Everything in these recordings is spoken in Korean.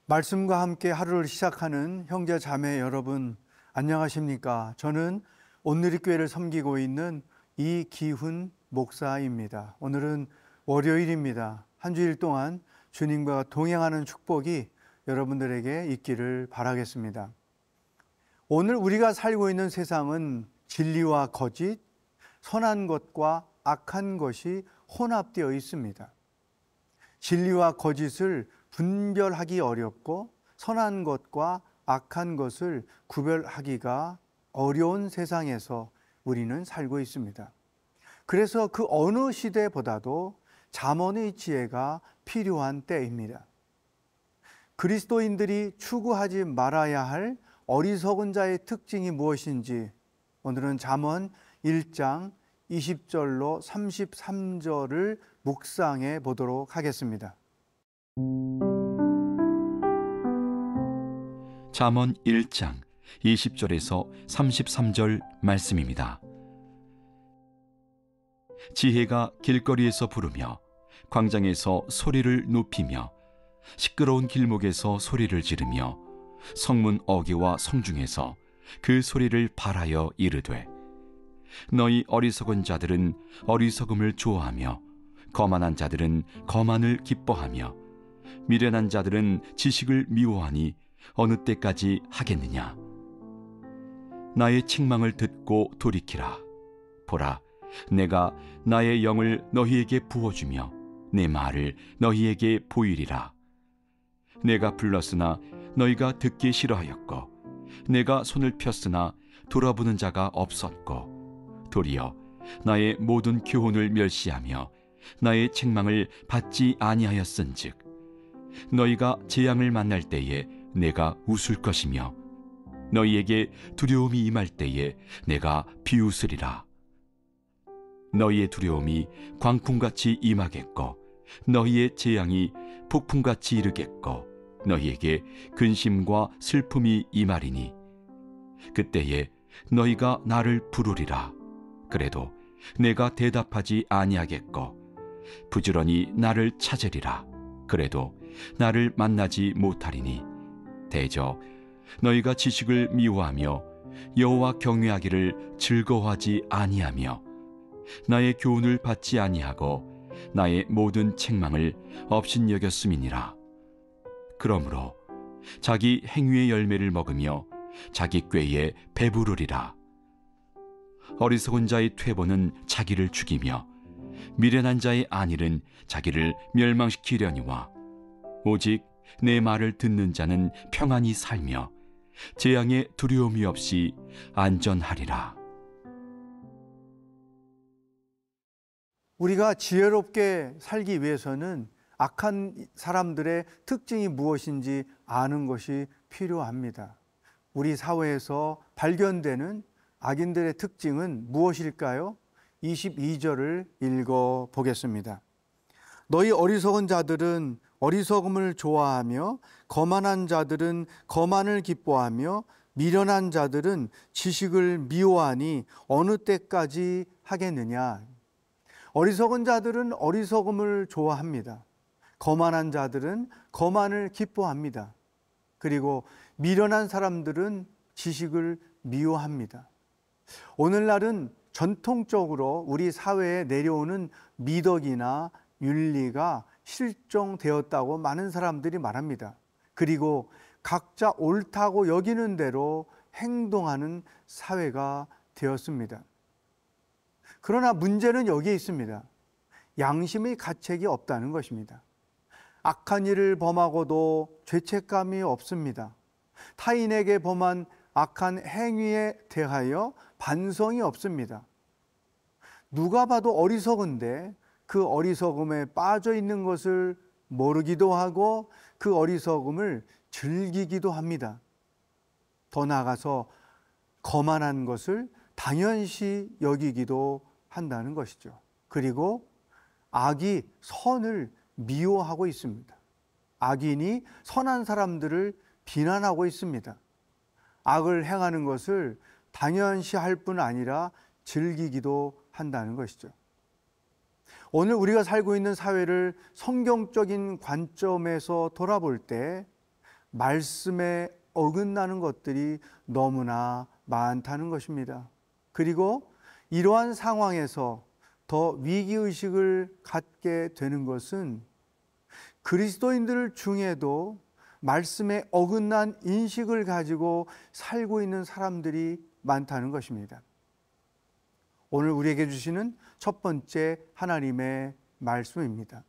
말씀과 함께 하루를 시작하는 형제 자매 여러분, 안녕하십니까? 저는 온누리교회를 섬기고 있는 이기훈 목사입니다. 오늘은 월요일입니다. 한 주일 동안 주님과 동행하는 축복이 여러분들에게 있기를 바라겠습니다. 오늘 우리가 살고 있는 세상은 진리와 거짓, 선한 것과 악한 것이 혼합되어 있습니다. 진리와 거짓을 분별하기 어렵고 선한 것과 악한 것을 구별하기가 어려운 세상에서 우리는 살고 있습니다. 그래서 그 어느 시대보다도 잠언의 지혜가 필요한 때입니다. 그리스도인들이 추구하지 말아야 할 어리석은 자의 특징이 무엇인지 오늘은 잠언 1장 20절로 33절을 묵상해 보도록 하겠습니다. 잠언 1장 20절에서 33절 말씀입니다. 지혜가 길거리에서 부르며 광장에서 소리를 높이며 시끄러운 길목에서 소리를 지르며 성문 어귀와 성중에서 그 소리를 발하여 이르되 너희 어리석은 자들은 어리석음을 좋아하며 거만한 자들은 거만을 기뻐하며 미련한 자들은 지식을 미워하니 어느 때까지 하겠느냐. 나의 책망을 듣고 돌이키라. 보라, 내가 나의 영을 너희에게 부어주며 내 말을 너희에게 보이리라. 내가 불렀으나 너희가 듣기 싫어하였고 내가 손을 폈으나 돌아보는 자가 없었고 도리어 나의 모든 교훈을 멸시하며 나의 책망을 받지 아니하였은즉 너희가 재앙을 만날 때에 내가 웃을 것이며 너희에게 두려움이 임할 때에 내가 비웃으리라. 너희의 두려움이 광풍같이 임하겠고 너희의 재앙이 폭풍같이 이르겠고 너희에게 근심과 슬픔이 임하리니 그때에 너희가 나를 부르리라. 그래도 내가 대답하지 아니하겠고 부지런히 나를 찾으리라. 그래도 나를 만나지 못하리니 대저 너희가 지식을 미워하며 여호와 경외하기를 즐거워하지 아니하며 나의 교훈을 받지 아니하고 나의 모든 책망을 업신여겼음이니라. 그러므로 자기 행위의 열매를 먹으며 자기 꾀에 배부르리라. 어리석은 자의 퇴보는 자기를 죽이며 미련한 자의 안일은 자기를 멸망시키려니와 오직 내 말을 듣는 자는 평안히 살며 재앙에 두려움이 없이 안전하리라. 우리가 지혜롭게 살기 위해서는 악한 사람들의 특징이 무엇인지 아는 것이 필요합니다. 우리 사회에서 발견되는 악인들의 특징은 무엇일까요? 22절을 읽어 보겠습니다. 너희 어리석은 자들은 어리석음을 좋아하며 거만한 자들은 거만을 기뻐하며 미련한 자들은 지식을 미워하니 어느 때까지 하겠느냐. 어리석은 자들은 어리석음을 좋아합니다. 거만한 자들은 거만을 기뻐합니다. 그리고 미련한 사람들은 지식을 미워합니다. 오늘날은 전통적으로 우리 사회에 내려오는 미덕이나 윤리가 실종되었다고 많은 사람들이 말합니다. 그리고 각자 옳다고 여기는 대로 행동하는 사회가 되었습니다. 그러나 문제는 여기에 있습니다. 양심의 가책이 없다는 것입니다. 악한 일을 범하고도 죄책감이 없습니다. 타인에게 범한 악한 행위에 대하여 반성이 없습니다. 누가 봐도 어리석은데 그 어리석음에 빠져 있는 것을 모르기도 하고 그 어리석음을 즐기기도 합니다. 더 나아가서 거만한 것을 당연시 여기기도 한다는 것이죠. 그리고 악이 선을 미워하고 있습니다. 악인이 선한 사람들을 비난하고 있습니다. 악을 행하는 것을 당연시할 뿐 아니라 즐기기도 한다는 것이죠. 오늘 우리가 살고 있는 사회를 성경적인 관점에서 돌아볼 때 말씀에 어긋나는 것들이 너무나 많다는 것입니다. 그리고 이러한 상황에서 더 위기의식을 갖게 되는 것은 그리스도인들 중에도 말씀에 어긋난 인식을 가지고 살고 있는 사람들이 많다는 것입니다. 오늘 우리에게 주시는 첫 번째 하나님의 말씀입니다.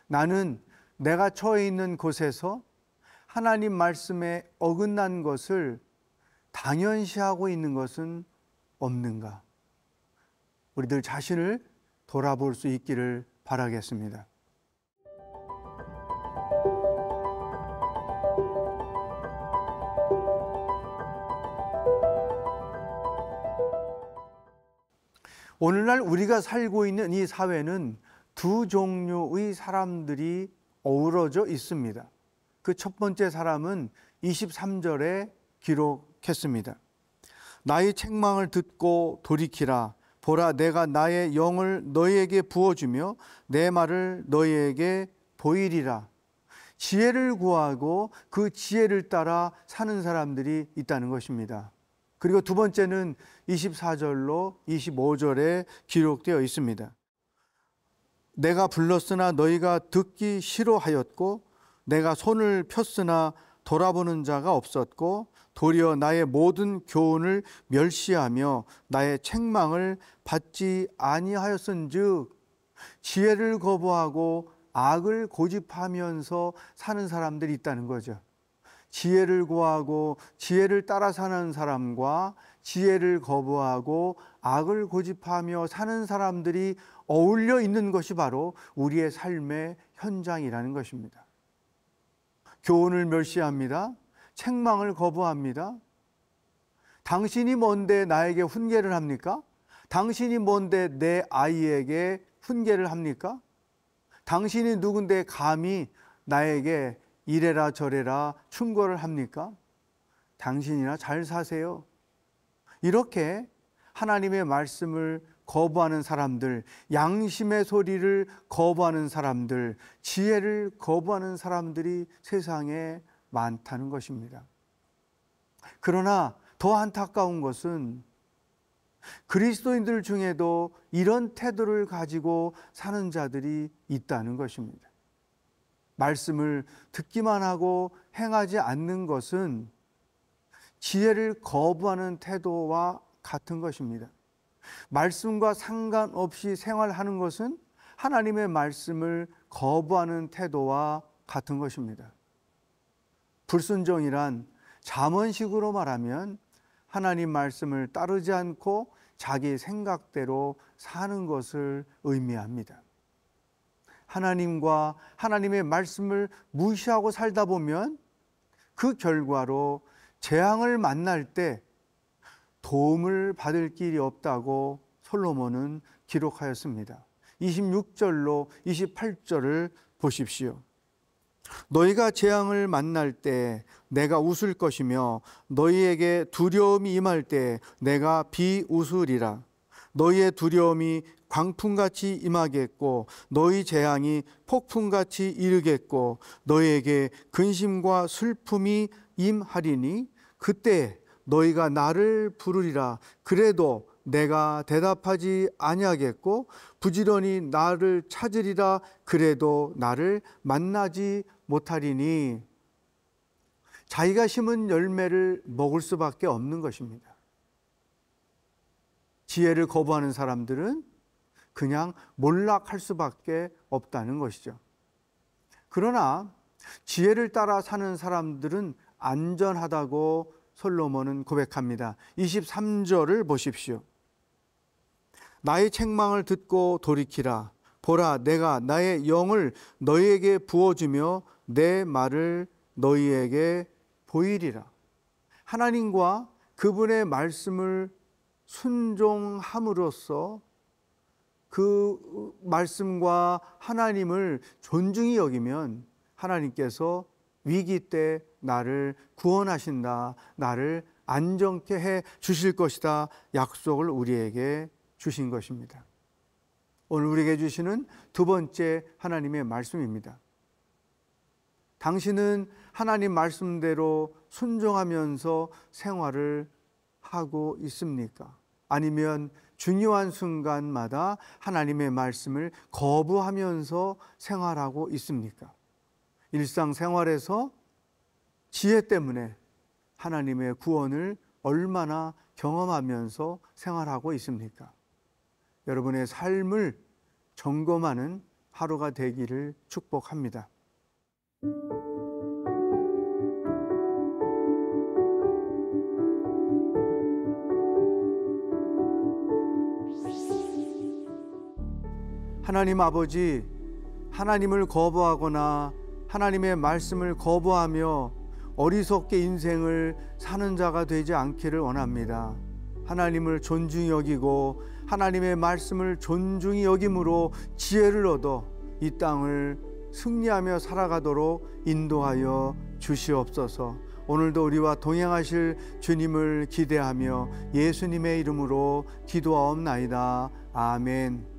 나는 내가 처해 있는 곳에서 하나님 말씀에 어긋난 것을 당연시하고 있는 것은 없는가? 우리들 자신을 돌아볼 수 있기를 바라겠습니다. 오늘날 우리가 살고 있는 이 사회는 두 종류의 사람들이 어우러져 있습니다. 그 첫 번째 사람은 23절에 기록했습니다. 나의 책망을 듣고 돌이키라. 보라, 내가 나의 영을 너희에게 부어주며 내 말을 너희에게 보이리라. 지혜를 구하고 그 지혜를 따라 사는 사람들이 있다는 것입니다. 그리고 두 번째는 24절로 25절에 기록되어 있습니다. 내가 불렀으나 너희가 듣기 싫어하였고 내가 손을 폈으나 돌아보는 자가 없었고 도리어 나의 모든 교훈을 멸시하며 나의 책망을 받지 아니하였은즉, 지혜를 거부하고 악을 고집하면서 사는 사람들이 있다는 거죠. 지혜를 구하고 지혜를 따라 사는 사람과 지혜를 거부하고 악을 고집하며 사는 사람들이 어울려 있는 것이 바로 우리의 삶의 현장이라는 것입니다. 교훈을 멸시합니다. 책망을 거부합니다. 당신이 뭔데 나에게 훈계를 합니까? 당신이 뭔데 내 아이에게 훈계를 합니까? 당신이 누군데 감히 나에게 이래라 저래라 충고를 합니까? 당신이나 잘 사세요. 이렇게 하나님의 말씀을 거부하는 사람들, 양심의 소리를 거부하는 사람들, 지혜를 거부하는 사람들이 세상에 많다는 것입니다. 그러나 더 안타까운 것은 그리스도인들 중에도 이런 태도를 가지고 사는 자들이 있다는 것입니다. 말씀을 듣기만 하고 행하지 않는 것은 지혜를 거부하는 태도와 같은 것입니다. 말씀과 상관없이 생활하는 것은 하나님의 말씀을 거부하는 태도와 같은 것입니다. 불순종이란 잠언식으로 말하면 하나님 말씀을 따르지 않고 자기 생각대로 사는 것을 의미합니다. 하나님과 하나님의 말씀을 무시하고 살다 보면 그 결과로 재앙을 만날 때 도움을 받을 길이 없다고 솔로몬은 기록하였습니다. 26절로 28절을 보십시오. 너희가 재앙을 만날 때 내가 웃을 것이며 너희에게 두려움이 임할 때 내가 비웃으리라. 너희의 두려움이 광풍같이 임하겠고 너희 재앙이 폭풍같이 이르겠고 너희에게 근심과 슬픔이 임하리니 그때 너희가 나를 부르리라. 그래도 내가 대답하지 아니하겠고 부지런히 나를 찾으리라. 그래도 나를 만나지 못하리니. 자기가 심은 열매를 먹을 수밖에 없는 것입니다. 지혜를 거부하는 사람들은 그냥 몰락할 수밖에 없다는 것이죠. 그러나 지혜를 따라 사는 사람들은 안전하다고 솔로몬은 고백합니다. 23절을 보십시오. 나의 책망을 듣고 돌이키라. 보라, 내가 나의 영을 너희에게 부어주며 내 말을 너희에게 보이리라. 하나님과 그분의 말씀을 순종함으로써 그 말씀과 하나님을 존중히 여기면 하나님께서 위기 때 나를 구원하신다, 나를 안정케 해 주실 것이다 약속을 우리에게 주신 것입니다. 오늘 우리에게 주시는 두 번째 하나님의 말씀입니다. 당신은 하나님 말씀대로 순종하면서 생활을 하고 있습니까? 아니면 중요한 순간마다 하나님의 말씀을 거부하면서 생활하고 있습니까? 일상생활에서 지혜 때문에 하나님의 구원을 얼마나 경험하면서 생활하고 있습니까? 여러분의 삶을 점검하는 하루가 되기를 축복합니다. 하나님 아버지, 하나님을 거부하거나 하나님의 말씀을 거부하며 어리석게 인생을 사는 자가 되지 않기를 원합니다. 하나님을 존중히 여기고 하나님의 말씀을 존중히 여김으로 지혜를 얻어 이 땅을 승리하며 살아가도록 인도하여 주시옵소서. 오늘도 우리와 동행하실 주님을 기대하며 예수님의 이름으로 기도하옵나이다. 아멘.